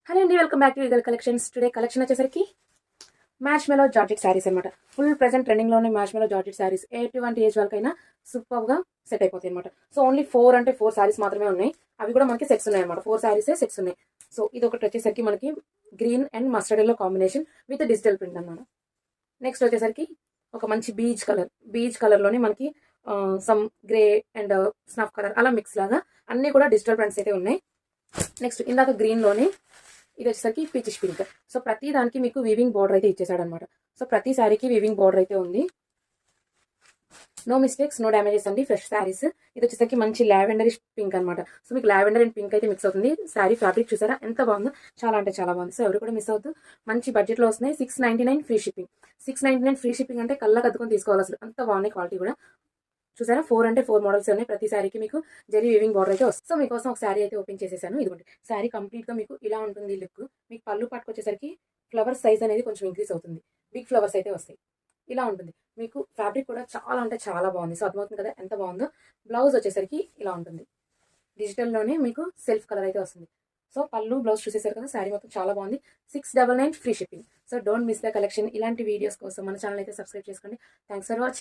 Hello అండి, welcome back to Eagle Collections. Today collection వచ్చేసరికి match మెలో జార్జెట్ శారీస్ అనమాట. ఫుల్ ప్రెసెంట్ ట్రెండింగ్లోనే మ్యాచ్ మెలో జార్జెట్ శారీస్ ఎటువంటి ఏజ్ వాళ్ళకైనా సూపర్గా సెట్ అయిపోతాయి అనమాట. సో ఓన్లీ 4 శారీస్ మాత్రమే ఉన్నాయి. అవి కూడా మనకి సెట్స్ ఉన్నాయి అనమాట. 4 శారీసే సెట్స్ ఉన్నాయి. సో ఇది ఒకటి వచ్చేసరికి మనకి green and mustard yellow combination with digital print అనమాట. నెక్స్ట్ వచ్చేసరికి ఒక మంచి బీచ్ కలర్లోనే మనకి some grey and snuff colour అలా మిక్స్ లాగా అన్నీ కూడా డిజిటల్ ప్రింట్స్ అయితే ఉన్నాయి. నెక్స్ట్ ఇందాక గ్రీన్లోనే ఇది వచ్చేసరికి పీచిష్ పింక్. సో ప్రతి దానికి మీకు వీవింగ్ బోర్డర్ అయితే ఇచ్చేసాడు అనమాట. సో ప్రతి శారీకి వీవింగ్ బోర్డర్ అయితే ఉంది. నో మిస్టేక్స్, నో డ్యామేజెస్ అండి. ఫ్రెష్ శారీస్. ఇది వచ్చేసరికి మంచి లావెండరిష్ పింక్ అనమాట. సో మీకు లావెండర్ అండ్ పింక్ అయితే మిక్స్ అవుతుంది. శారీ ఫ్యాబ్రిక్ చూసారా ఎంత బాగుందో, చాలా అంటే చాలా బాగుంది. సో ఎవరు కూడా మిస్ అవుతూ మంచి బడ్జెట్లో వస్తున్నాయి. 699 ఫ్రీ షిప్పింగ్. 699 ఫ్రీ షిప్పింగ్ అంటే కళ్ళ కద్దుకొని తీసుకోవాలి. అసలు అంత బాగున్నాయి క్వాలిటీ కూడా. చూసారా 4 మోడల్స్ ఉన్నాయి. ప్రతి శారీకి మీకు జరీ వీవింగ్ బార్డర్ అయితే వస్తుంది. సో మీకోసం ఒక శారీ అయితే ఓపెన్ చేసేసాను. ఇదిగోండి శారీ కంప్లీట్గా మీకు ఇలా ఉంటుంది లుక్. మీకు పళ్ళు పట్టుకొచ్చేసరికి ఫ్లవర్ సైజ్ అనేది కొంచెం ఇంక్రీజ్ అవుతుంది. బిగ్ ఫ్లవర్స్ అయితే వస్తాయి. ఇలా ఉంటుంది. మీకు ఫ్యాబ్రిక్ కూడా చాలా అంటే చాలా బాగుంది. సో అర్థమవుతుంది కదా ఎంత బాగుందో. బ్లౌజ్ వచ్చేసరికి ఇలా ఉంటుంది. డిజిటల్లోనే మీకు సెల్ఫ్ కలర్ అయితే వస్తుంది. సో పళ్ళు బ్లౌజ్ చూసేసారు కదా. శారీ మొత్తం చాలా బాగుంది. 699 free shipping. So don't miss the collection. ఇలాంటి వీడియోస్ కోసం మన ఛానల్ అయితే సబ్స్క్రైబ్ చేసుకోండి. Thanks for watching.